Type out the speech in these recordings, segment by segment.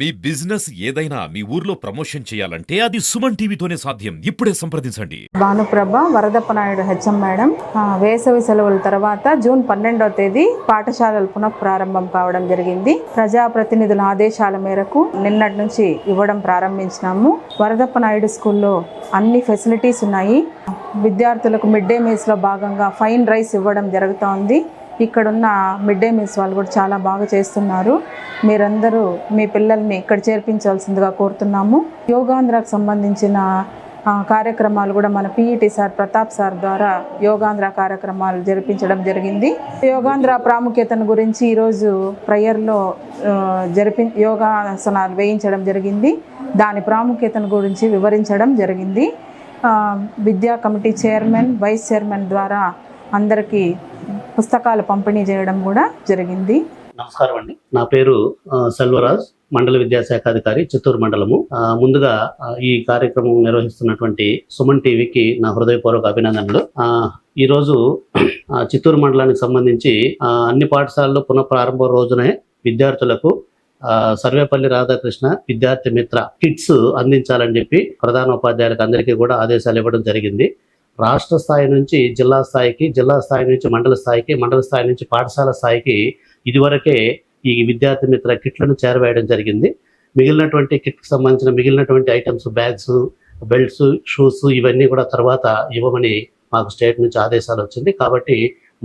మీ business ఏదైనా మీ ఊర్లో promotion చేయాలంటే అది సుమన్ టీవీతోనే సాధ్యం. ఇప్పుడే సంప్రదించండి. భానుప్రభ వరదప్పనాయుడు హెచ్ఎం మేడం. వేసవి సెలవుల తర్వాత జూన్ 12వ తేదీ పాఠశాలలు పునఃప్రారంభం కావడం జరిగింది. ప్రజాప్రతినిధుల ఆదేశాల మేరకు నిన్నటి నుంచి ఇవ్వడం ప్రారంభించినాము. వరదప్పనాయుడు స్కూల్లో అన్ని ఫెసిలిటీస్ ఉన్నాయి. విద్యార్థులకు మిడ్ డే మీల్స్లో భాగంగా ఫైన్ రైస్ ఇవ్వడం జరుగుతోంది. ఇక్కడున్న మిడ్ డే మీల్స్ వాళ్ళు కూడా చాలా బాగా చేస్తున్నారు. మీరందరూ మీ పిల్లల్ని ఇక్కడ చేర్పించాల్సిందిగా కోరుతున్నాము. యోగాంధ్రకు సంబంధించిన కార్యక్రమాలు కూడా మన పీఈటీ సార్ ప్రతాప్ సార్ ద్వారా యోగాంధ్ర కార్యక్రమాలు జరిపించడం జరిగింది. యోగాంధ్ర ప్రాముఖ్యతను గురించి ఈరోజు ప్రేయర్లో యోగాసనాలు వేయించడం జరిగింది. దాని ప్రాముఖ్యతను గురించి వివరించడం జరిగింది. విద్యా కమిటీ చైర్మన్, వైస్ చైర్మన్ ద్వారా అందరికీ పుస్తకాలు పంపిణీ చేయడం కూడా జరిగింది. నమస్కారం అండి. నా పేరు సెల్వరాజ్, మండల విద్యాశాఖ అధికారి, చిత్తూరు మండలము. ముందుగా ఈ కార్యక్రమం నిర్వహిస్తున్నటువంటి సుమన్ టీవీకి నా హృదయపూర్వక అభినందనలు. ఈరోజు చిత్తూరు మండలానికి సంబంధించి అన్ని పాఠశాలల్లో పునఃప్రారంభం రోజునే విద్యార్థులకు సర్వేపల్లి రాధాకృష్ణ విద్యార్థి మిత్ర కిట్స్ అందించాలని చెప్పి ప్రధానోపాధ్యాయులకు అందరికీ కూడా ఆదేశాలు ఇవ్వడం జరిగింది. రాష్ట్ర స్థాయి నుంచి జిల్లా స్థాయికి, జిల్లా స్థాయి నుంచి మండల స్థాయికి, మండల స్థాయి నుంచి పాఠశాల స్థాయికి ఇదివరకే ఈ విద్యార్థి మిత్ర కిట్లను చేరవేయడం జరిగింది. మిగిలినటువంటి కిట్కి సంబంధించిన మిగిలినటువంటి ఐటమ్స్, బ్యాగ్స్, బెల్ట్స్, షూస్ ఇవన్నీ కూడా తర్వాత ఇవ్వమని మాకు స్టేట్ నుంచి ఆదేశాలు వచ్చింది. కాబట్టి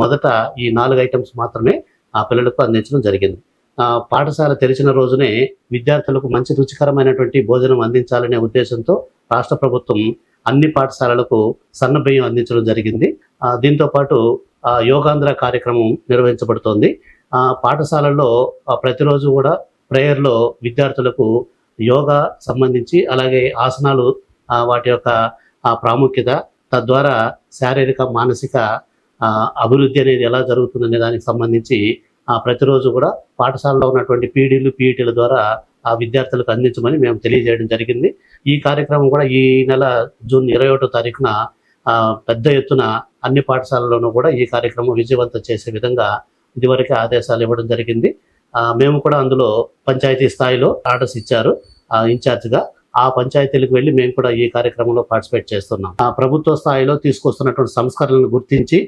మొదట ఈ 4 ఐటమ్స్ మాత్రమే ఆ పిల్లలకు అందించడం జరిగింది. పాఠశాల తెరిచిన రోజునే విద్యార్థులకు మంచి రుచికరమైనటువంటి భోజనం అందించాలనే ఉద్దేశంతో రాష్ట్ర ప్రభుత్వం అన్ని పాఠశాలలకు సన్న బియ్యం అందించడం జరిగింది. దీంతోపాటు యోగాంధ్ర కార్యక్రమం నిర్వహించబడుతోంది. పాఠశాలల్లో ప్రతిరోజు కూడా ప్రేయర్లో విద్యార్థులకు యోగా సంబంధించి, అలాగే ఆసనాలు, వాటి యొక్క ప్రాముఖ్యత, తద్వారా శారీరక మానసిక అభివృద్ధి అనేది ఎలా జరుగుతుందనే దానికి సంబంధించి ప్రతిరోజు కూడా పాఠశాలలో ఉన్నటువంటి పీడీలు, పీఈటీల ద్వారా ఆ విద్యార్థులకు అందించమని మేము తెలియజేయడం జరిగింది. ఈ కార్యక్రమం కూడా ఈ నెల జూన్ 21వ తారీఖున పెద్ద ఎత్తున అన్ని పాఠశాలల్లోనూ కూడా ఈ కార్యక్రమం విజయవంతం చేసే విధంగా ఇదివరకే ఆదేశాలు ఇవ్వడం జరిగింది. మేము కూడా అందులో పంచాయతీ స్థాయిలో ఆర్డర్స్ ఇచ్చారు ఇన్ఛార్జ్గా. ఆ పంచాయతీలకు వెళ్ళి మేము కూడా ఈ కార్యక్రమంలో పార్టిసిపేట్ చేస్తున్నాం. ప్రభుత్వ స్థాయిలో తీసుకొస్తున్నటువంటి సంస్కరణలను గుర్తించి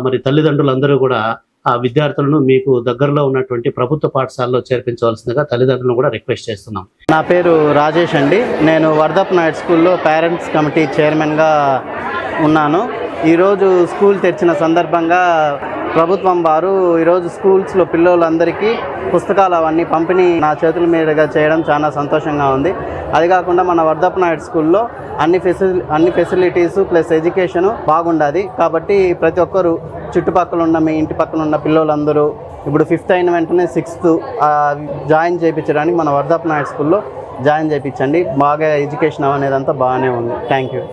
మరి తల్లిదండ్రులందరూ కూడా ఆ విద్యార్థులను మీకు దగ్గరలో ఉన్నటువంటి ప్రభుత్వ పాఠశాలలో చేర్పించవలసిందిగా తల్లిదండ్రులను కూడా రిక్వెస్ట్ చేస్తున్నాం. నా పేరు రాజేష్ అండి. నేను వరదప్పనాయుడు స్కూల్లో పేరెంట్స్ కమిటీ చైర్మన్గా ఉన్నాను. ఈరోజు స్కూల్ తెరిచిన సందర్భంగా ప్రభుత్వం వారు ఈరోజు స్కూల్స్లో పిల్లలందరికీ పుస్తకాలు అవన్నీ పంపిణీ నా చేతుల మీదుగా చేయడం చాలా సంతోషంగా ఉంది. అది కాకుండా మన వరదప్పనాయుడు స్కూల్లో అన్ని ఫెసిలిటీసు ప్లస్ ఎడ్యుకేషను బాగుండాది. కాబట్టి ప్రతి ఒక్కరు చుట్టుపక్కల ఉన్న మీ ఇంటి పక్కన ఉన్న పిల్లలందరూ ఇప్పుడు 5th అయిన వెంటనే 6th జాయిన్ చేయించడానికి మన వరదప్పనాయుడు స్కూల్లో జాయిన్ చేయించండి. బాగా ఎడ్యుకేషన్ అనేదంతా బాగానే ఉంది. Thank you.